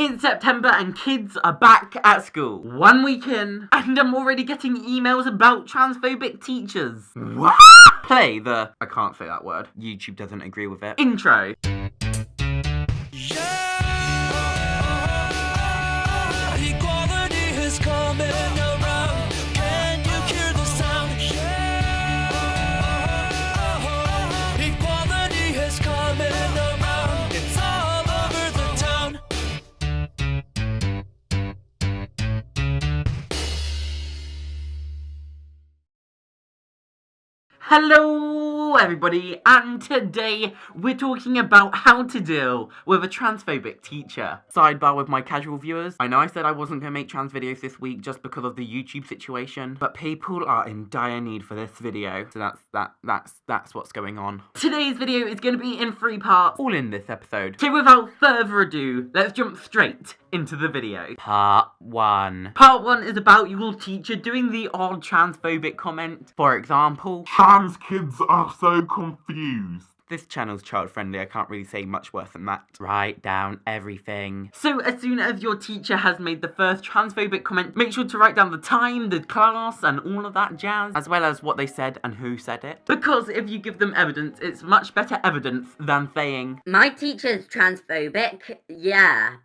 It's September and kids are back at school. 1 week in, and I'm already getting emails about transphobic teachers. What? Play the, I can't say that word, YouTube doesn't agree with it, intro. Hello everybody, and today we're talking about how to deal with a transphobic teacher. Sidebar with my casual viewers, I know I said I wasn't going to make trans videos this week just because of the YouTube situation, but people are in dire need for this video, so that's what's going on. Today's video is going to be in 3 parts, all in this episode. So without further ado, let's jump straight into the video. Part 1. Part 1 is about your teacher doing the odd transphobic comment. For example, trans kids are so confused. This channel's child-friendly, I can't really say much worse than that. Write down everything. So as soon as your teacher has made the first transphobic comment, make sure to write down the time, the class, and all of that jazz, as well as what they said and who said it. Because if you give them evidence, it's much better evidence than saying, my teacher's transphobic, yeah.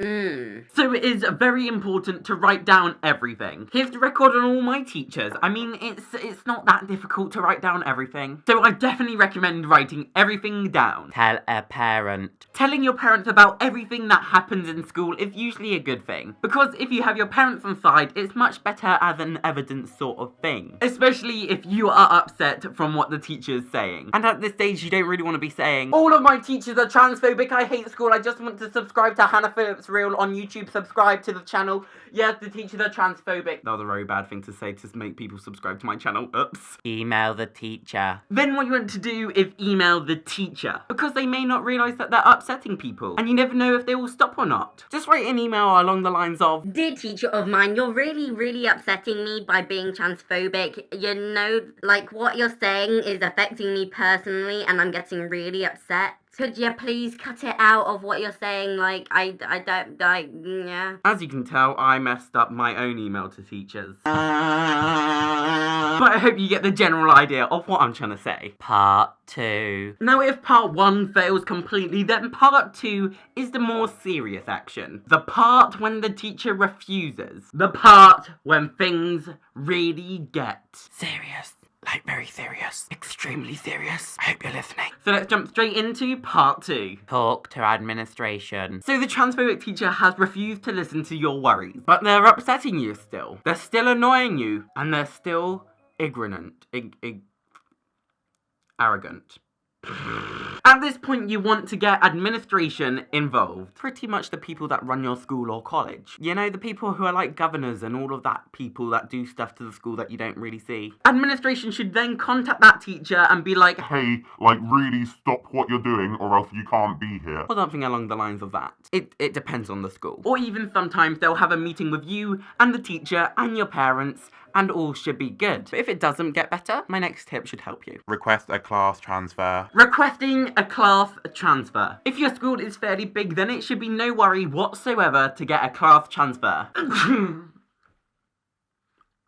So it is very important to write down everything. Here's the record on all my teachers. I mean, it's not that difficult to write down everything. So I definitely recommend writing everything down. Tell a parent. Telling your parents about everything that happens in school is usually a good thing. Because if you have your parents on side, it's much better as an evidence sort of thing. Especially if you are upset from what the teacher's saying. And at this stage, you don't really want to be saying, all of my teachers are transphobic, I hate school, I just want to subscribe to Hannah Phillips Real on YouTube, subscribe to the channel. Yes, the teachers are transphobic. That was a very bad thing to say to make people subscribe to my channel. Oops. Email the teacher. Then what you want to do is email the teacher, because they may not realise that they're upsetting people, and you never know if they will stop or not. Just write an email along the lines of, dear teacher of mine, you're really upsetting me by being transphobic. You know, like, what you're saying is affecting me personally, and I'm getting really upset. Could you please cut it out of what you're saying? Like, I don't, like, yeah. As you can tell, I messed up my own email to teachers. But I hope you get the general idea of what I'm trying to say. Part 2. Now, if part 1 fails completely, then part 2 is the more serious action. The part when the teacher refuses. The part when things really get serious. Like, very serious. Extremely serious. I hope you're listening. So let's jump straight into part 2. Talk to administration. So the transphobic teacher has refused to listen to your worries, but they're upsetting you still. They're still annoying you, and they're still ignorant. Arrogant. At this point, you want to get administration involved. Pretty much the people that run your school or college. You know, the people who are like governors and all of that, people that do stuff to the school that you don't really see. Administration should then contact that teacher and be like, hey, like, really stop what you're doing or else you can't be here. Or something along the lines of that. It depends on the school. Or even sometimes they'll have a meeting with you and the teacher and your parents, and all should be good. But if it doesn't get better, my next tip should help you. Request a class transfer. Requesting a class transfer. If your school is fairly big, then it should be no worry whatsoever to get a class transfer.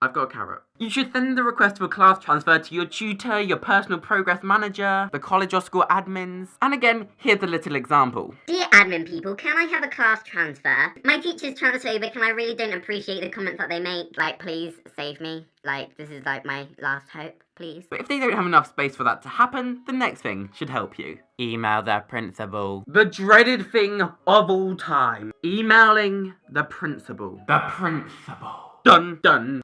I've got a carrot. You should send the request for a class transfer to your tutor, your personal progress manager, the college or school admins. And again, here's a little example. Dear admin people, can I have a class transfer? My teacher's transphobic and I really don't appreciate the comments that they make. Like, please save me. Like, this is like my last hope, please. But if they don't have enough space for that to happen, the next thing should help you. Email their principal. The dreaded thing of all time. Emailing the principal. The principal. Dun dun.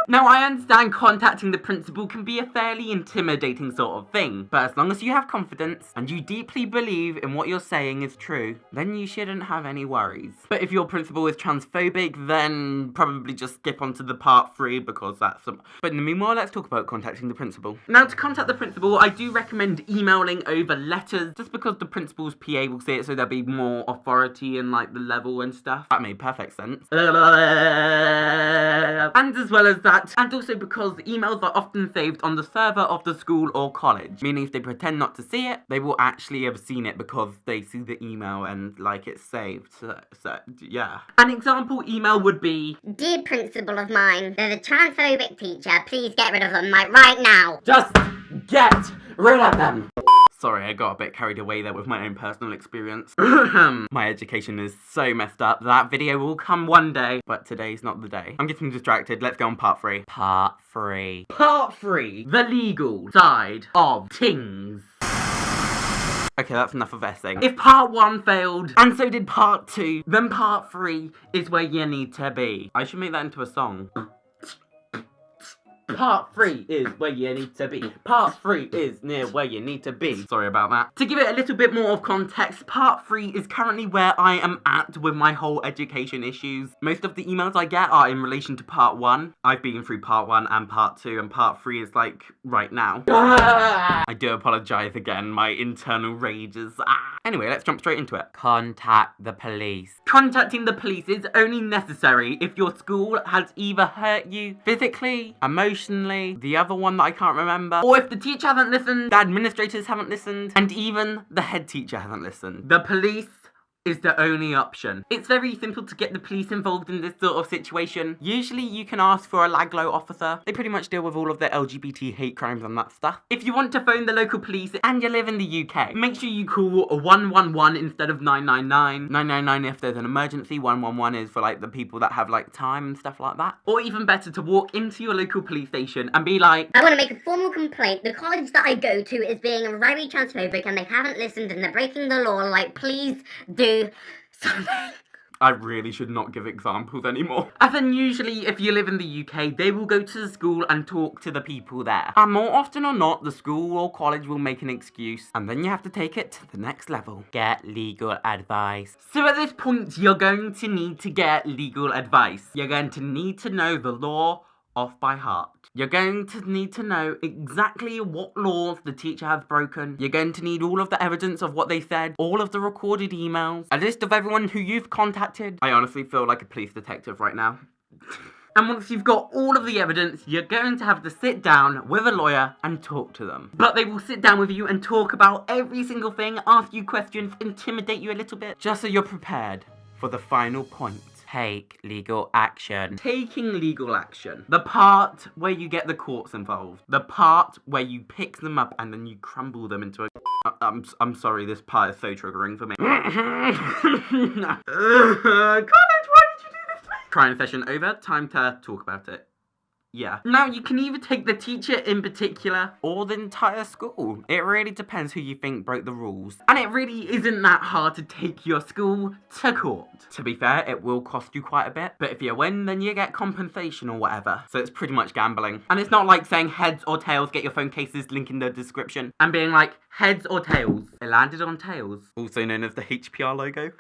Now, I understand contacting the principal can be a fairly intimidating sort of thing, but as long as you have confidence and you deeply believe in what you're saying is true, then you shouldn't have any worries. But if your principal is transphobic, then probably just skip on to the part 3 because that's some... But in the meanwhile, let's talk about contacting the principal. Now, to contact the principal, I do recommend emailing over letters, just because the principal's PA will see it, so there'll be more authority in, like, the level and stuff. That made perfect sense. And as well as that, that, and also because emails are often saved on the server of the school or college, meaning if they pretend not to see it, they will actually have seen it because they see the email and, like, it's saved. So yeah. An example email would be, Dear principal of mine, there's a transphobic teacher. Please get rid of them, like, right now. just get rid of them. Sorry, I got a bit carried away there with my own personal experience. My education is so messed up. That video will come one day, but today's not the day. I'm getting distracted. Let's go on part 3. Part 3. Part 3. The legal side of things. Okay, that's enough of essaying. If part 1 failed, and so did part 2, then part 3 is where you need to be. I should make that into a song. Part 3 is where you need to be. Part 3 is near where you need to be. Sorry about that. To give it a little bit more of context, part 3 is currently where I am at with my whole education issues. Most of the emails I get are in relation to part 1. I've been through part 1 and part 2, and part 3 is like right now. I do apologise again, my internal rage is Anyway, let's jump straight into it. Contact the police. Contacting the police is only necessary if your school has either hurt you physically, emotionally, the other one that I can't remember, or if the teacher hasn't listened, the administrators haven't listened, and even the head teacher hasn't listened. The police is the only option. It's very simple to get the police involved in this sort of situation. Usually you can ask for a Laglo officer. They pretty much deal with all of the LGBT hate crimes and that stuff. If you want to phone the local police and you live in the UK, make sure you call 111 instead of 999. 999 if there's an emergency, 111 is for like the people that have like time and stuff like that. Or even better, to walk into your local police station and be like, I want to make a formal complaint. The college that I go to is being very transphobic and they haven't listened and they're breaking the law. Like, please do something. I really should not give examples anymore. And then usually, if you live in the UK, they will go to the school and talk to the people there. And more often or not, the school or college will make an excuse, and then you have to take it to the next level. Get legal advice. So at this point, you're going to need to get legal advice. You're going to need to know the law off by heart. You're going to need to know exactly what laws the teacher has broken. You're going to need all of the evidence of what they said, all of the recorded emails, a list of everyone who you've contacted. I honestly feel like a police detective right now. And once you've got all of the evidence, you're going to have to sit down with a lawyer and talk to them. But they will sit down with you and talk about every single thing, ask you questions, intimidate you a little bit, just so you're prepared for the final point. Take legal action. Taking legal action. The part where you get the courts involved. The part where you pick them up and then you crumble them into a... I'm sorry, this part is so triggering for me. College, why did you do this to me? Crying session over. Time to talk about it. Yeah. Now, you can either take the teacher in particular or the entire school. It really depends who you think broke the rules. And it really isn't that hard to take your school to court. To be fair, it will cost you quite a bit, but if you win, then you get compensation or whatever. So it's pretty much gambling. And it's not like saying heads or tails, get your phone cases, link in the description, and being like, heads or tails. It landed on tails. Also known as the HPR logo.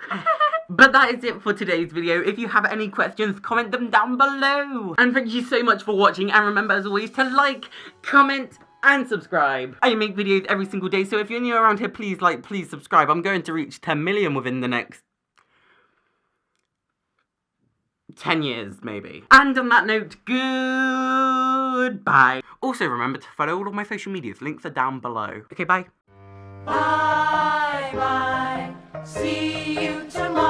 But that is it for today's video. If you have any questions, comment them down below. And thank you so much for watching. And remember, as always, to like, comment, and subscribe. I make videos every single day, so if you're new around here, please like, please subscribe. I'm going to reach 10 million within the next 10 years, maybe. And on that note, goodbye. Also, remember to follow all of my social medias. Links are down below. Okay, bye. Bye bye. See you tomorrow.